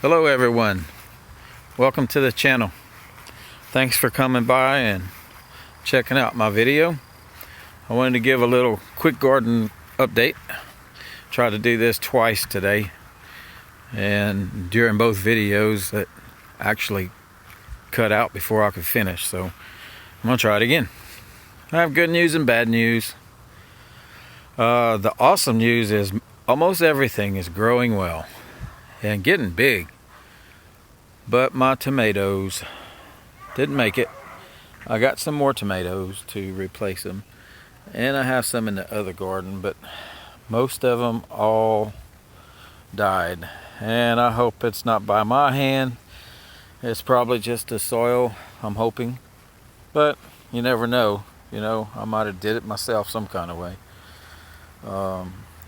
Hello everyone, welcome to the channel. Thanks for coming by and checking out my video. I wanted to give a little quick garden update. Try to do this twice today, and during both videos that actually cut out before I could finish, so I'm gonna try it again. I have good news and bad news. The awesome news is almost everything is growing well and getting big, but my tomatoes didn't make it. I got some more tomatoes to replace them, and I have some in the other garden, but most of them all died, and I hope it's not by my hand. It's probably just the soil, I'm hoping, but you never know. You know, I might have did it myself some kind of way.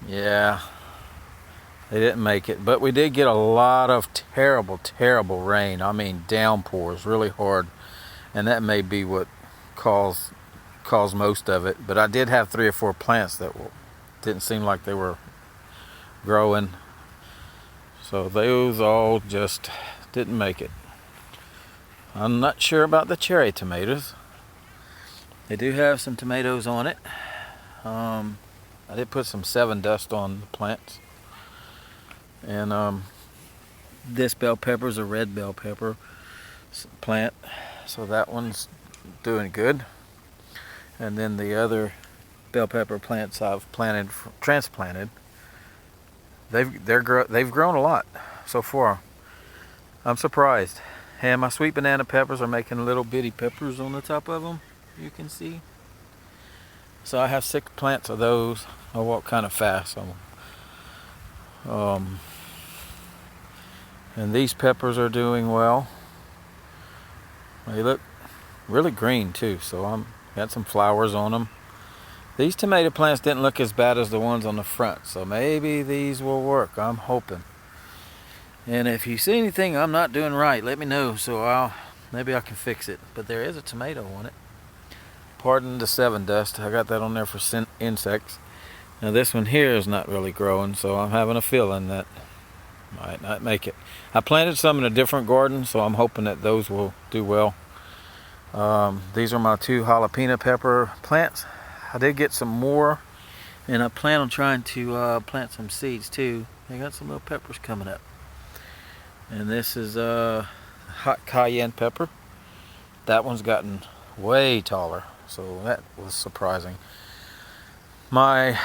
Yeah, they didn't make it, but we did get a lot of terrible rain. I mean, downpours really hard, and that may be what caused most of it. But I did have 3 or 4 plants that didn't seem like they were growing, so those all just didn't make it. I'm not sure about the cherry tomatoes. They do have some tomatoes on it. I did put some 7 dust on the plants. And this bell pepper is a red bell pepper plant, so that one's doing good. And then the other bell pepper plants I've transplanted, they've grown a lot so far. I'm surprised. And my sweet banana peppers are making little bitty peppers on the top of them, you can see. So I have 6 plants of those. I walk kind of fast on them. And these peppers are doing well. They look really green too, so I'm got some flowers on them. These tomato plants didn't look as bad as the ones on the front, so maybe these will work. I'm hoping. And if you see anything I'm not doing right, let me know, so maybe I can fix it. But there is a tomato on it. Pardon the 7 dust. I got that on there for insects. Now this one here is not really growing, so I'm having a feeling that might not make it. I planted some in a different garden, so I'm hoping that those will do well. These are my 2 jalapeno pepper plants. I did get some more, and I plan on trying to plant some seeds too. I got some little peppers coming up. And this is hot cayenne pepper. That one's gotten way taller, so that was surprising. My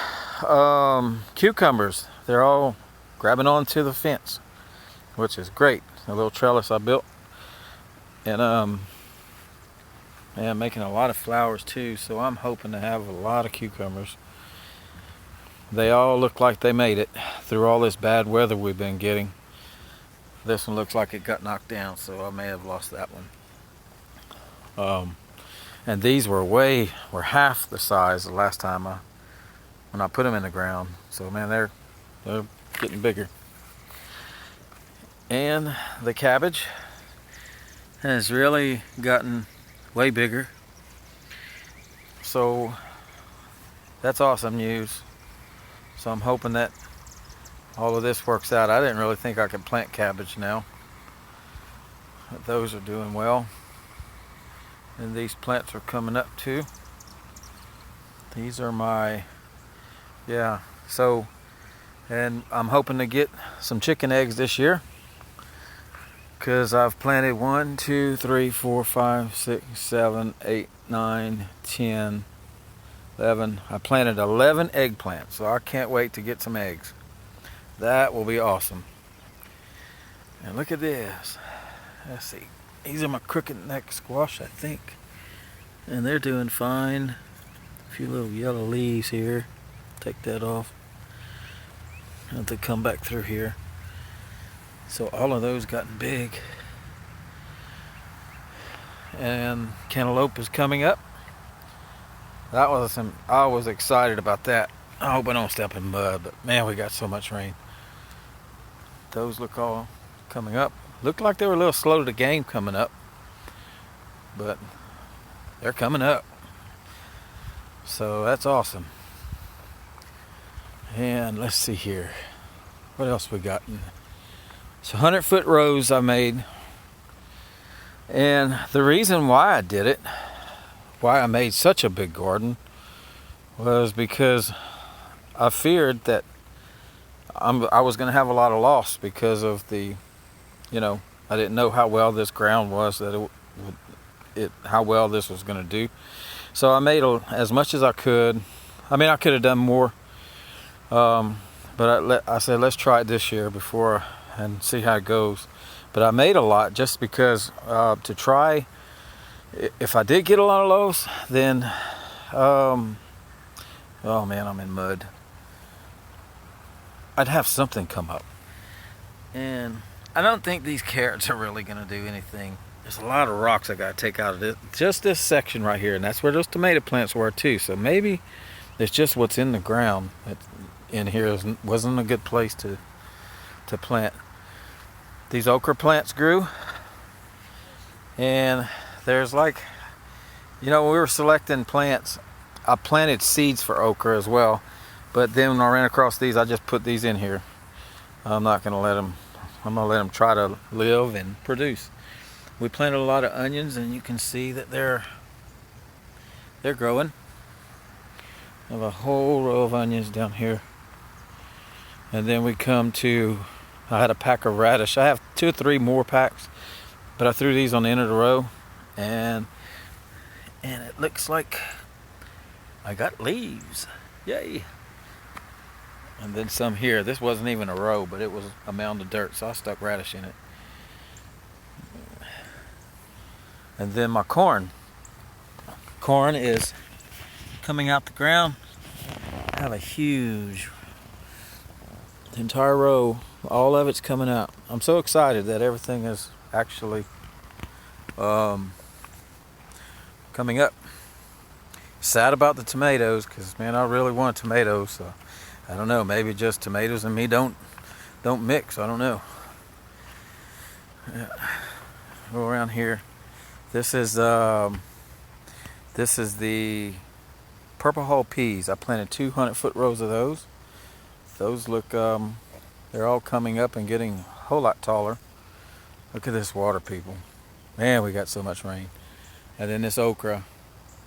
cucumbers, they're all grabbing onto the fence, which is great. A little trellis I built, and yeah, making a lot of flowers too, so I'm hoping to have a lot of cucumbers. They all look like they made it through all this bad weather we've been getting. This one looks like it got knocked down, so I may have lost that one. And these were half the size the last time when I put them in the ground. So man, they're getting bigger. And the cabbage has really gotten way bigger. So that's awesome news. So I'm hoping that all of this works out. I didn't really think I could plant cabbage now, but those are doing well. And these plants are coming up too. These are my, and I'm hoping to get some chicken eggs this year, because I've planted 1, 2, 3, 4, 5, 6, 7, 8, 9, 10, 11. I planted 11 eggplants, so I can't wait to get some eggs. That will be awesome. And look at this. Let's see. These are my crooked neck squash, I think. And they're doing fine. A few little yellow leaves here. Take that off. I have to come back through here. So all of those gotten big. And cantaloupe is coming up. I was excited about that. I hope I don't step in mud, but man, we got so much rain. Those look all coming up. Looked like they were a little slow to the game coming up, but they're coming up. So that's awesome. And let's see here. What else we got? So 100-foot rows I made. And the reason why I did it, why I made such a big garden, was because I feared that I was going to have a lot of loss because of the, I didn't know how well this ground was, that how well this was going to do. So I made as much as I could. I mean, I could have done more, but I said let's try it this year and see how it goes. But I made a lot just because to try. If I did get a lot of lows, then oh man, I'm in mud. I'd have something come up. And I don't think these carrots are really going to do anything. There's a lot of rocks I got to take out of this, just this section right here, and that's where those tomato plants were too. So maybe it's just what's in the ground in here wasn't a good place to plant. These okra plants grew, and there's when we were selecting plants, I planted seeds for okra as well. But then when I ran across these, I just put these in here. I'm not going to let them. I'm going to let them try to live and produce. We planted a lot of onions, and you can see that they're growing. I have a whole row of onions down here. And then we come to, I had a pack of radish. I have 2 or 3 more packs, but I threw these on the end of the row, and it looks like I got leaves. Yay! And then some here. This wasn't even a row, but it was a mound of dirt, so I stuck radish in it. And then my corn. Corn is coming out the ground. I have a huge entire row. All of it's coming out. I'm so excited that everything is actually coming up. Sad about the tomatoes, because man, I really want tomatoes. So I don't know, maybe just tomatoes and me don't mix. I don't know. Yeah. Go around here. This is the purple hull peas. I planted 200-foot rows of those. Those look, they're all coming up and getting a whole lot taller. Look at this water, people. Man, we got so much rain. And then this okra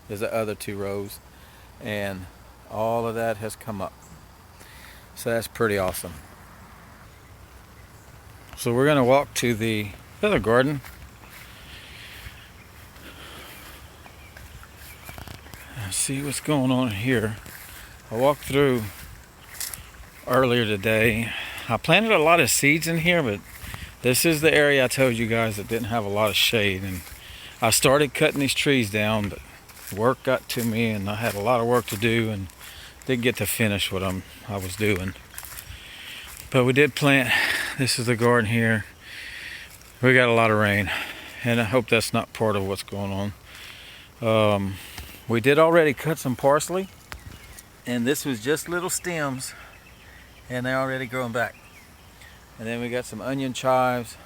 is the other 2 rows, and all of that has come up. So that's pretty awesome. So we're going to walk to the other garden. See what's going on here. I walked through earlier today. I planted a lot of seeds in here, but this is the area I told you guys that didn't have a lot of shade, and I started cutting these trees down, but work got to me and I had a lot of work to do and didn't get to finish what I was doing. But we did plant. This is the garden here. We got a lot of rain, and I hope that's not part of what's going on. We did already cut some parsley, and this was just little stems, and they're already growing back. And then we got some onion chives.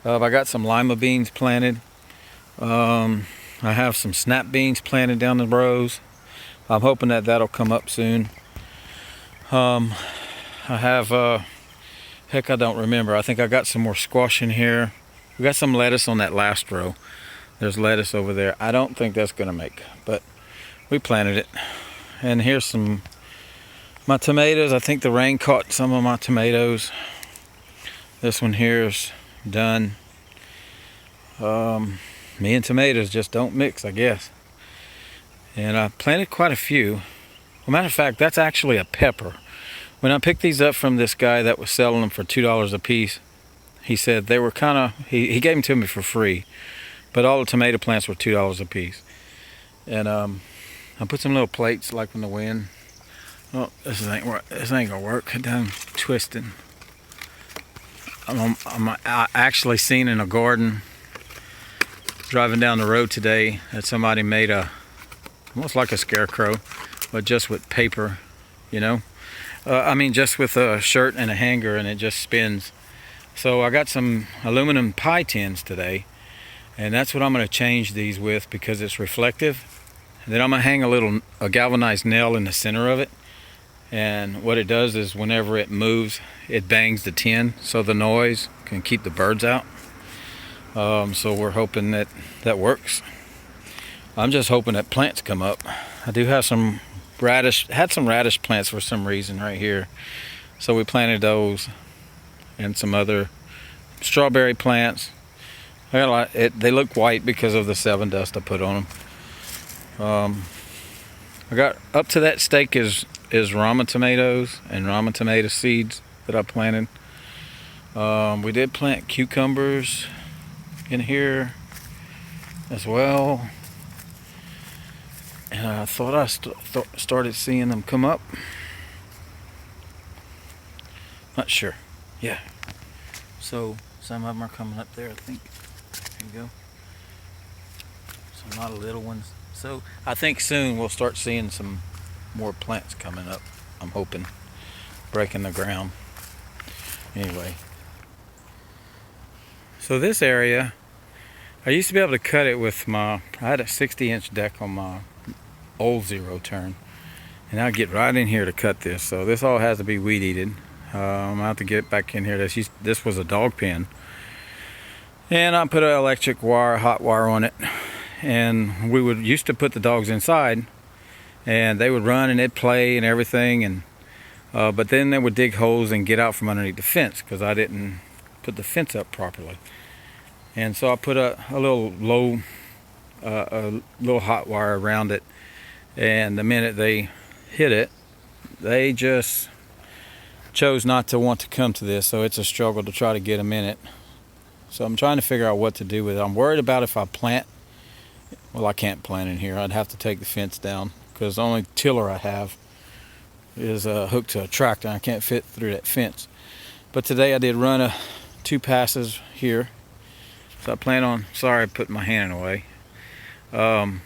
I got some lima beans planted. I have some snap beans planted down the rows. I'm hoping that that'll come up soon. I have, heck, I don't remember. I think I got some more squash in here. We got some lettuce on that last row. There's lettuce over there. I don't think that's gonna make, but we planted it. And here's my tomatoes. I think the rain caught some of my tomatoes. This one here is done. Me and tomatoes just don't mix, I guess. And I planted quite a few. Well, matter of fact, that's actually a pepper. When I picked these up from this guy that was selling them for $2 a piece, he said they were kind of, he gave them to me for free, but all the tomato plants were $2 a piece. And I put some little plates like in the wind. Oh, this ain't gonna work. It done twisting. I'm actually seen in a garden driving down the road today that somebody made almost like a scarecrow, but just with paper, I mean, just with a shirt and a hanger, and it just spins. So I got some aluminum pie tins today, and that's what I'm going to change these with because it's reflective. And then I'm going to hang a galvanized nail in the center of it, and what it does is whenever it moves, it bangs the tin, so the noise can keep the birds out. So we're hoping that that works. I'm just hoping that plants come up. I do have some radish plants for some reason right here. So we planted those and some other strawberry plants. I got a lot. They look white because of the 7 dust I put on them. I got up to that stake is ramen tomatoes and ramen tomato seeds that I planted. We did plant cucumbers in here as well, and I thought I started seeing them come up. Not sure. Yeah. So some of them are coming up there, I think. There you go. Some lot of little ones. So I think soon we'll start seeing some more plants coming up. I'm hoping, breaking the ground. Anyway. So this area, I used to be able to cut it with I had a 60-inch deck on my old 0-turn. And I'll get right in here to cut this. So this all has to be weed eated. I'm gonna have to get back in here. This was a dog pen, and I put an electric wire, hot wire on it, and we used to put the dogs inside, and they would run and they'd play and everything, and but then they would dig holes and get out from underneath the fence because I didn't put the fence up properly. And so I put a little little hot wire around it, and the minute they hit it, they just chose not to want to come to this, so it's a struggle to try to get them in it. So I'm trying to figure out what to do with it. I'm worried about if I plant. Well, I can't plant in here. I'd have to take the fence down because the only tiller I have is hooked to a tractor and I can't fit through that fence. But today I did run 2 passes here. So I plan on, sorry I put my hand away. I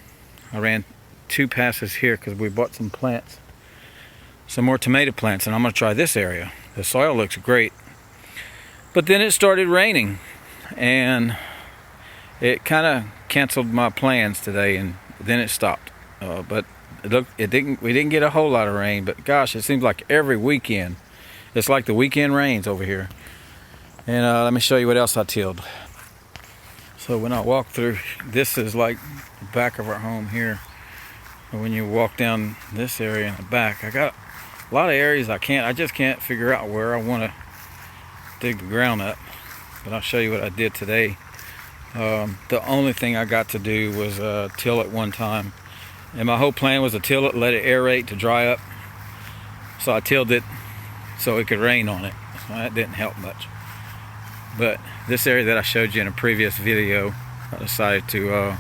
ran 2 passes here because we bought some plants. Some more tomato plants, and I'm going to try this area. The soil looks great. But then it started raining, and it kind of canceled my plans today, and then it stopped. But we didn't get a whole lot of rain, but gosh, it seems like every weekend. It's like the weekend rains over here. And let me show you what else I tilled. So when I walk through, this is like the back of our home here. And when you walk down this area in the back, I got a lot of areas I just can't figure out where I want to dig the ground up. But I'll show you what I did today. The only thing I got to do was till it one time. And my whole plan was to till it, let it aerate to dry up. So I tilled it so it could rain on it. So that didn't help much. But this area that I showed you in a previous video, I decided to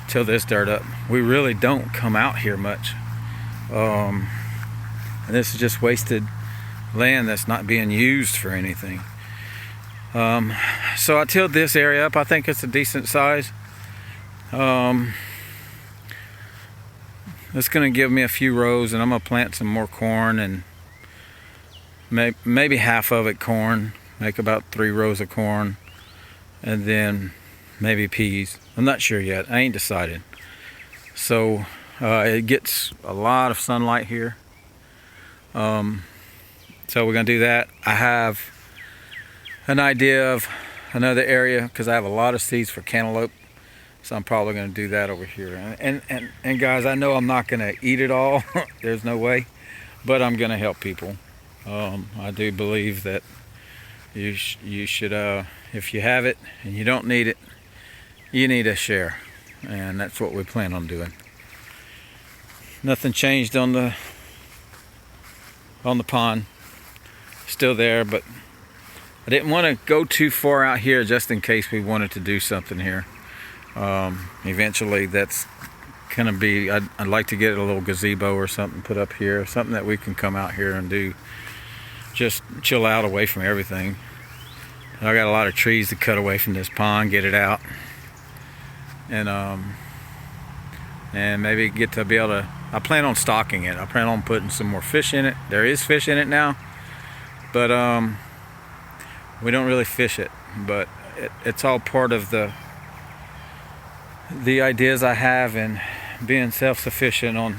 till this dirt up. We really don't come out here much. And this is just wasted land that's not being used for anything. So I tilled this area up. I think it's a decent size. It's going to give me a few rows, and I'm going to plant some more corn, and maybe half of it corn. Make about 3 rows of corn, and then maybe peas. I'm not sure yet. I ain't decided. So it gets a lot of sunlight here. So we're going to do that. I have an idea of another area because I have a lot of seeds for cantaloupe. So I'm probably going to do that over here. And guys, I know I'm not going to eat it all. There's no way. But I'm going to help people. I do believe that you should, if you have it and you don't need it, you need to share. And that's what we plan on doing. Nothing changed on the pond. Still there, but I didn't want to go too far out here just in case we wanted to do something here. Eventually that's gonna be, I'd like to get a little gazebo or something put up here, something that we can come out here and do, just chill out away from everything. I got a lot of trees to cut away from this pond, get it out, and maybe get to be able to, I plan on stocking it. I plan on putting some more fish in it. There is fish in it now, but we don't really fish it, but it's all part of the ideas I have in being self-sufficient on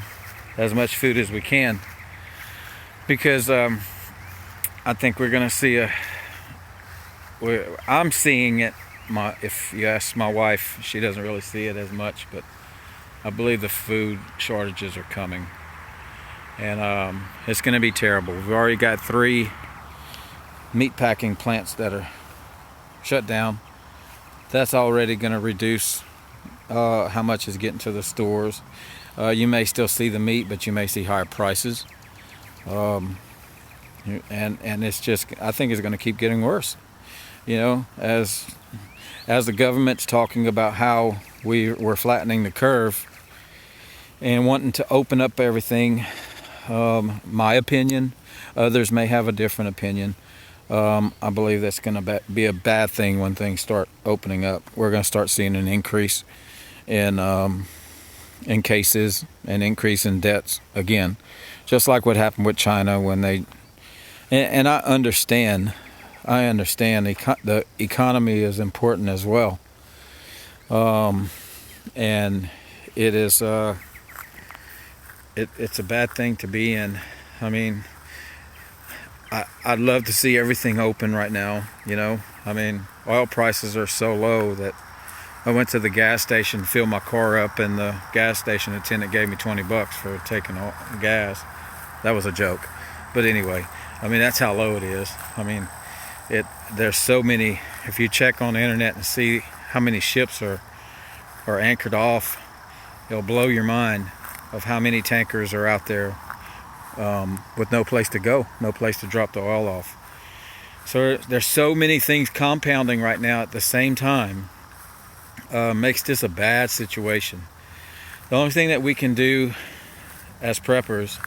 as much food as we can, because I think we're going to see I'm seeing it. If you ask my wife, she doesn't really see it as much, but I believe the food shortages are coming, and it's going to be terrible. We've already got 3 meat packing plants that are shut down. That's already going to reduce how much is getting to the stores. You may still see the meat, but you may see higher prices. And it's just, I think it's going to keep getting worse. You know, as the government's talking about how we're flattening the curve and wanting to open up everything, my opinion, others may have a different opinion. I believe that's going to be a bad thing when things start opening up. We're going to start seeing an increase in cases, an increase in deaths again, just like what happened with China when they. And I understand. The economy is important as well, and it is. It's a bad thing to be in. I mean, I'd love to see everything open right now. You know, I mean, oil prices are so low that I went to the gas station to fill my car up, and the gas station attendant gave me $20 for taking gas. That was a joke, but anyway, I mean, that's how low it is. I mean, there's so many. If you check on the internet and see how many ships are anchored off, it'll blow your mind of how many tankers are out there with no place to go, no place to drop the oil off. So there's so many things compounding right now at the same time. Makes this a bad situation. The only thing that we can do as preppers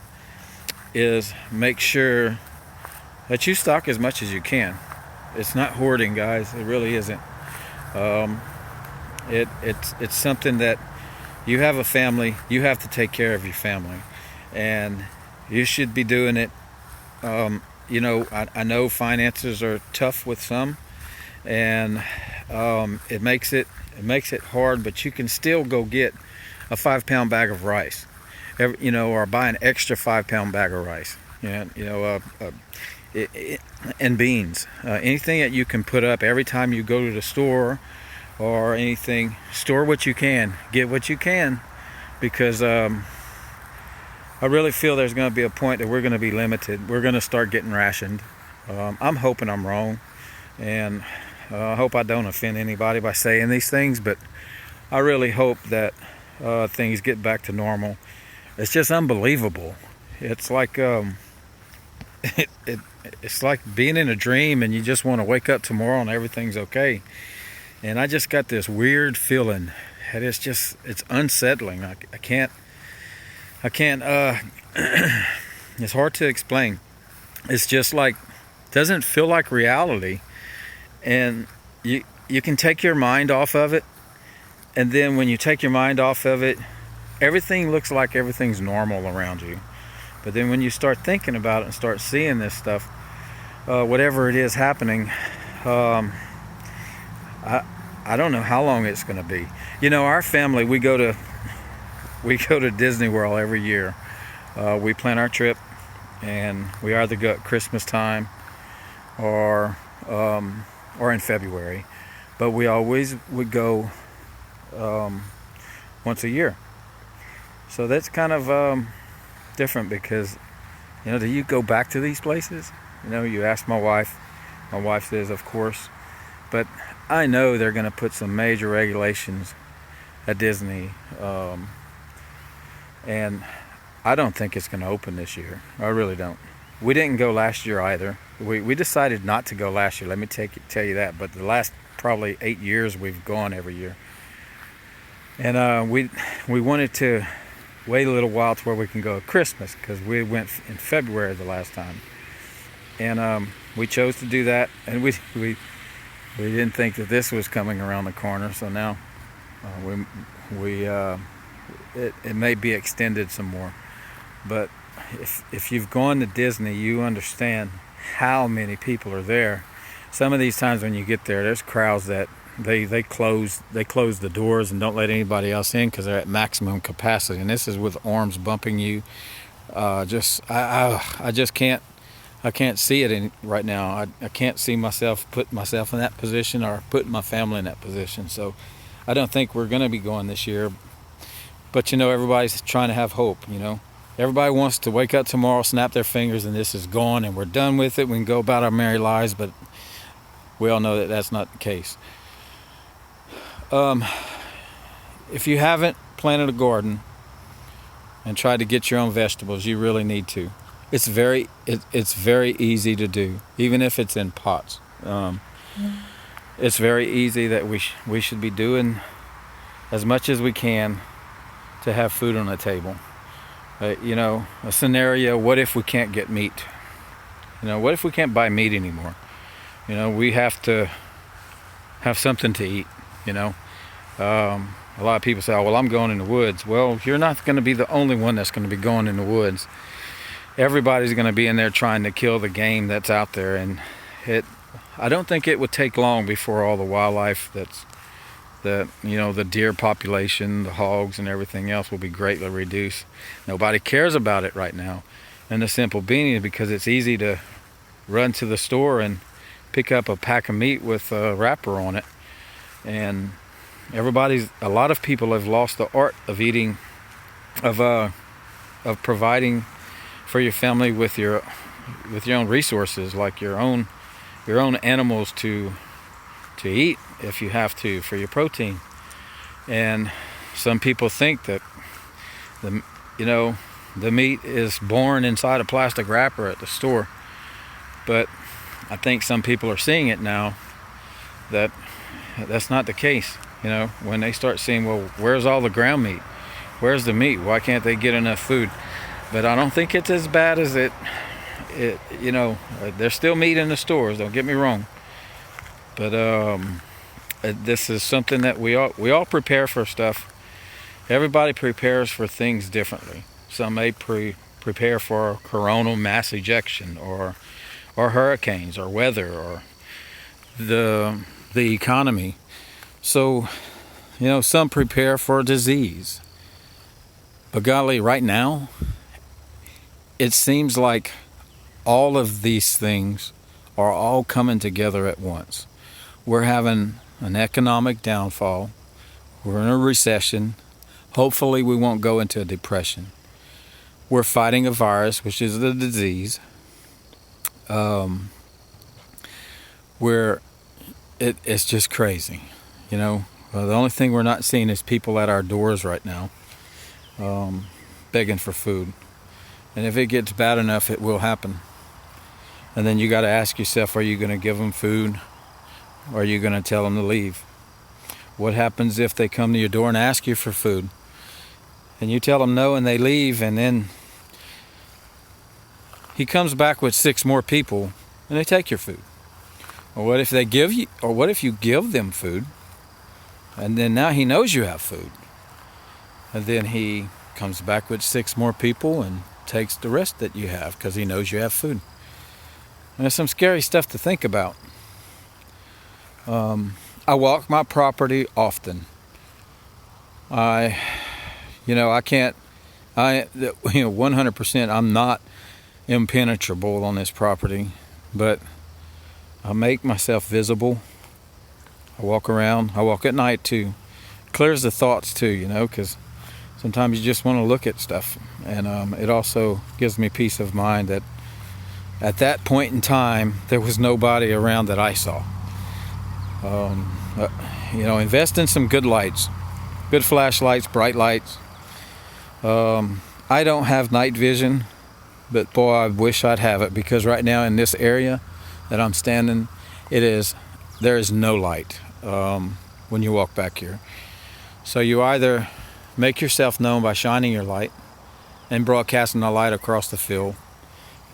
is make sure that you stock as much as you can. It's not hoarding, guys. It really isn't. It's something that you have a family. You have to take care of your family, and you should be doing it. You know, I know finances are tough with some, and it makes it hard. But you can still go get a 5-pound bag of rice, you know, or buy an extra 5-pound bag of rice. And beans, anything that you can put up every time you go to the store or anything. Store what you can, get what you can, because I really feel there's going to be a point that we're going to be limited. We're going to start getting rationed. I'm hoping I'm wrong, and I hope I don't offend anybody by saying these things, but I really hope that things get back to normal. It's just unbelievable. It's like it's like being in a dream, and you just want to wake up tomorrow and everything's okay. And I just got this weird feeling, and it's unsettling. I can't it's hard to explain. It's just like, doesn't feel like reality, and you can take your mind off of it, and then when you take your mind off of it, everything looks like everything's normal around you. But then when you start thinking about it and start seeing this stuff, whatever it is happening, I don't know how long it's going to be. You know, our family, we go to Disney World every year. We plan our trip, and we either go at Christmas time or in February, but we always would go once a year. So that's kind of different, because, you know, do you go back to these places? You know, you ask my wife. My wife says, of course. But I know they're going to put some major regulations at Disney, and I don't think it's going to open this year. I really don't. We didn't go last year either. We decided not to go last year. Let me tell you that. But the last probably 8 years, we've gone every year. And we wanted to wait a little while to where we can go at Christmas, because we went in February the last time. And we chose to do that, and we didn't think that this was coming around the corner. So now it may be extended some more. But if you've gone to Disney, you understand how many people are there. Some of these times when you get there, there's crowds that they close the doors and don't let anybody else in because they're at maximum capacity. And this is with arms bumping you. I just can't I can't see it right now. I can't see myself putting myself in that position or putting my family in that position. So I don't think we're going to be going this year. But everybody's trying to have hope. Everybody wants to wake up tomorrow, snap their fingers, and this is gone, and we're done with it. We can go about our merry lives, but we all know that that's not the case. If you haven't planted a garden and tried to get your own vegetables, you really need to. It's very easy to do, even if it's in pots. It's very easy that we should be doing as much as we can to have food on the table. A scenario, what if we can't get meat? What if we can't buy meat anymore? We have to have something to eat. A lot of people say, oh, well, I'm going in the woods. Well, you're not going to be the only one that's going to be going in the woods. Everybody's going to be in there trying to kill the game that's out there, and I don't think it would take long before all the wildlife the deer population, the hogs, and everything else will be greatly reduced. Nobody cares about it right now, and the simple being is because it's easy to run to the store and pick up a pack of meat with a wrapper on it, and a lot of people have lost the art of eating, of providing for your family with your own resources, like your own animals to eat if you have to, for your protein. And some people think that the meat is born inside a plastic wrapper at the store, but I think some people are seeing it now that that's not the case. When they start seeing, well, where's all the ground meat? Where's the meat? Why can't they get enough food? But I don't think it's as bad as it there's still meat in the stores, don't get me wrong. But this is something that we all prepare for stuff. Everybody prepares for things differently. Some may prepare for coronal mass ejection, or hurricanes, or weather, or the economy. So, some prepare for disease. But golly, right now, it seems like all of these things are all coming together at once. We're having an economic downfall. We're in a recession. Hopefully we won't go into a depression. We're fighting a virus, which is the disease. It's just crazy. The only thing we're not seeing is people at our doors right now, begging for food. And if it gets bad enough, it will happen. And then you got to ask yourself, are you going to give them food, or are you going to tell them to leave? What happens if they come to your door and ask you for food, and you tell them no and they leave, and then he comes back with 6 more people and they take your food? Or what if you give them food, and then now he knows you have food, and then he comes back with 6 more people and takes the rest that you have because he knows you have food? And there's some scary stuff to think about. I walk my property often. I can't. 100%. I'm not impenetrable on this property, but I make myself visible. I walk around. I walk at night too. Clears the thoughts too, because sometimes you just want to look at stuff, and it also gives me peace of mind that at that point in time there was nobody around that I saw. Invest in some good lights, good flashlights, bright lights. I don't have night vision, but boy, I wish I'd have it, because right now in this area that I'm standing, there is no light when you walk back here. So you either make yourself known by shining your light and broadcasting the light across the field,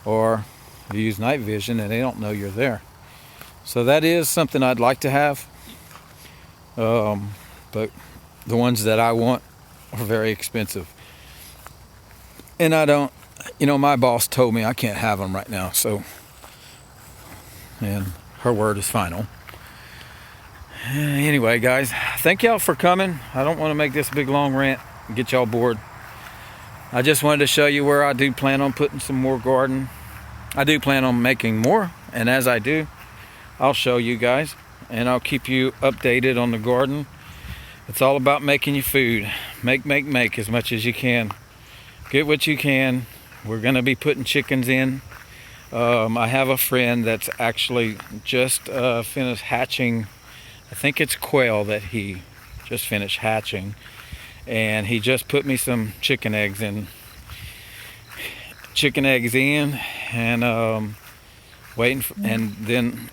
or you use night vision and they don't know you're there. So that is something I'd like to have, but the ones that I want are very expensive, and I don't. My boss told me I can't have them right now, and her word is final. Anyway, guys, thank y'all for coming. I don't want to make this big long rant and get y'all bored. I just wanted to show you where I do plan on putting some more garden. I do plan on making more, and as I do, I'll show you guys, and I'll keep you updated on the garden. It's all about making your food. Make as much as you can. Get what you can. We're gonna be putting chickens in. I have a friend that's actually just finished hatching. I think it's quail that he just finished hatching, and he just put me some chicken eggs in, and waiting for, and then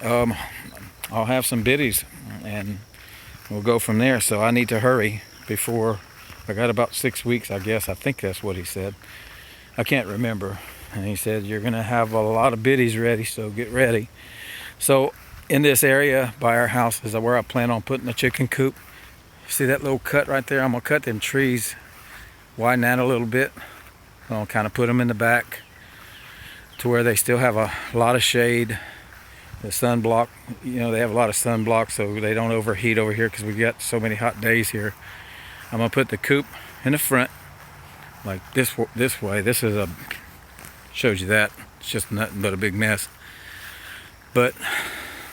I'll have some biddies, and we'll go from there. So I need to hurry before I got about 6 weeks, I guess. I think that's what he said. I can't remember. And he said, you're gonna have a lot of biddies ready, so get ready. So in this area by our house is where I plan on putting the chicken coop. See that little cut right there? I'm gonna cut them trees, widen that a little bit. I'll kind of put them in the back to where they still have a lot of shade. The sunblock, you know, they have a lot of sunblock so they don't overheat over here because we got so many hot days here. I'm gonna put the coop in the front, like this way. This is shows you that. It's just nothing but a big mess. But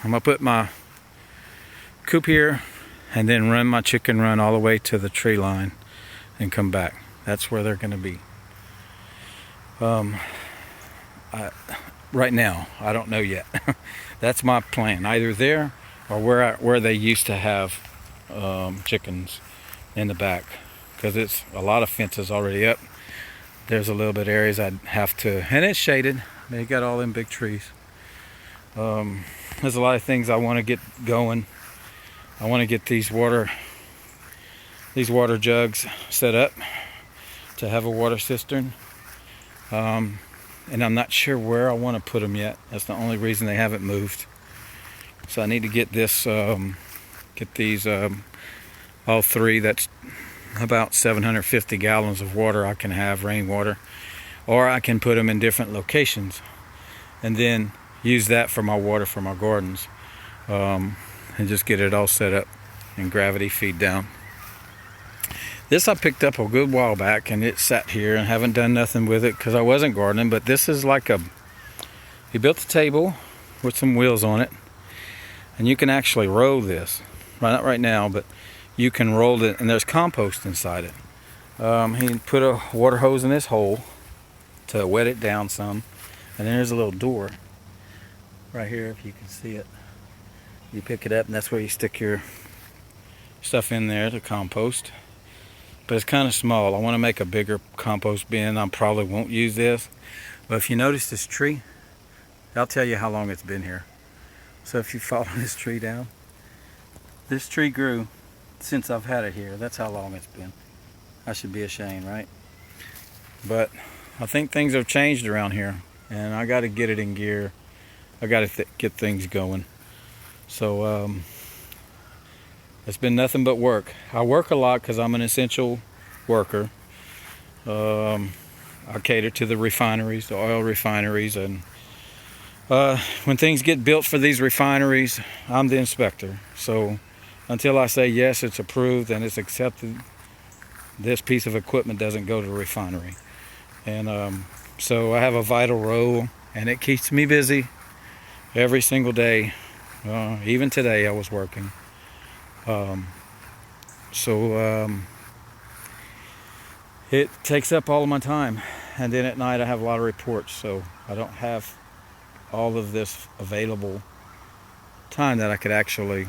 I'm gonna put my coop here and then run my chicken run all the way to the tree line and come back. That's where they're gonna be. Right now, I don't know yet. That's my plan, either there or where they used to have chickens in the back, because it's a lot of fences already up. There's a little bit of areas I'd have to, and it's shaded. They got all them big trees. There's a lot of things I want to get going. I want to get these water jugs set up to have a water cistern. And I'm not sure where I want to put them yet. That's the only reason they haven't moved. So I need to get this, get these all three. That's about 750 gallons of water I can have, rainwater, or I can put them in different locations and then use that for my water for my gardens, and just get it all set up and gravity feed down. This I picked up a good while back, and it sat here and haven't done nothing with it because I wasn't gardening. But this is like he built a table with some wheels on it, and you can actually roll this. Not right now, but you can roll it, and there's compost inside it. He put a water hose in this hole to wet it down some, and then there's a little door right here, if you can see it. You pick it up, and that's where you stick your stuff in there to compost. But it's kind of small. I want to make a bigger compost bin. I probably won't use this, but if you notice this tree, I'll tell you how long it's been here. So if you follow this tree down, this tree grew since I've had it here. That's how long it's been. I should be ashamed, right? But I think things have changed around here, and I got to get it in gear. I got to get things going. So it's been nothing but work. I work a lot because I'm an essential worker. I cater to the refineries, the oil refineries, and when things get built for these refineries, I'm the inspector. So until I say yes, it's approved and it's accepted, this piece of equipment doesn't go to the refinery. And so I have a vital role, and it keeps me busy every single day. Even today I was working. It takes up all of my time, and then at night I have a lot of reports, so I don't have all of this available time that I could actually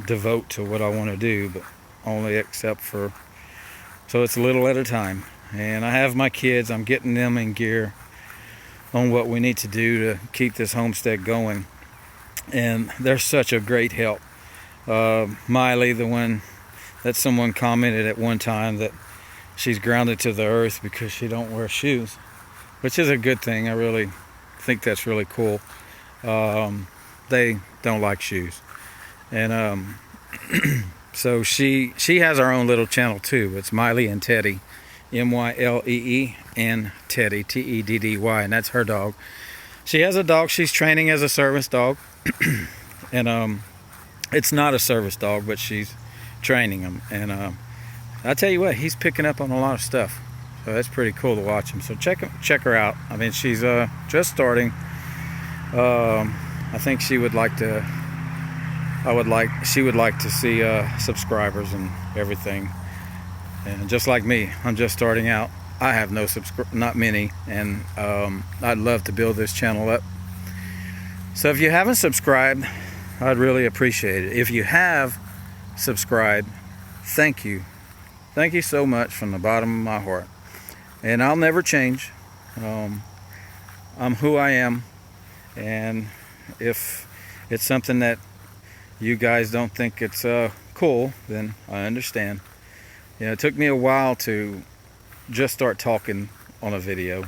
devote to what I want to do, but only except for, so it's a little at a time. And I have my kids, I'm getting them in gear on what we need to do to keep this homestead going, and they're such a great help. Miley, the one that someone commented at one time that she's grounded to the earth because she don't wear shoes, which is a good thing. I really think that's really cool. They don't like shoes, and so she has her own little channel too. It's Miley and Teddy, Mylee and Teddy, Teddy, and that's her dog. She has a dog she's training as a service dog, and it's not a service dog, but she's training him. And I tell you what, he's picking up on a lot of stuff. So that's pretty cool to watch them. So check her out. I mean, she's just starting. I think she would like to. She would like to see subscribers and everything. And just like me, I'm just starting out. I have not many, and I'd love to build this channel up. So if you haven't subscribed, I'd really appreciate it. If you have subscribed, thank you. Thank you so much from the bottom of my heart. And I'll never change. I'm who I am, and if it's something that you guys don't think it's cool, then I understand. You know, it took me a while to just start talking on a video.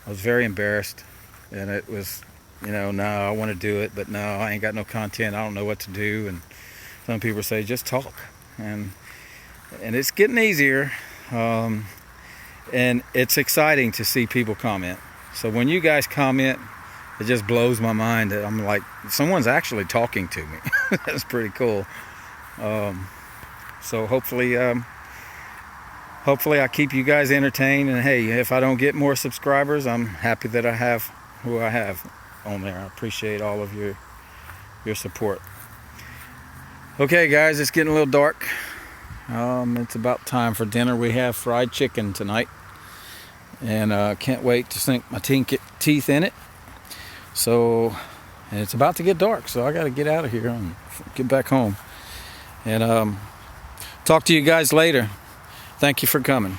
I was very embarrassed, and it was, you know, no, I want to do it, but no, I ain't got no content. I don't know what to do. And some people say just talk, and it's getting easier. And it's exciting to see people comment. So when you guys comment, it just blows my mind that I'm like, someone's actually talking to me. That's pretty cool. So hopefully I keep you guys entertained. And hey, if I don't get more subscribers, I'm happy that I have who I have on there. I appreciate all of your support. Okay, guys, it's getting a little dark. It's about time for dinner. We have fried chicken tonight, and can't wait to sink my teeth in it. So, and it's about to get dark, so I got to get out of here and get back home. And talk to you guys later. Thank you for coming.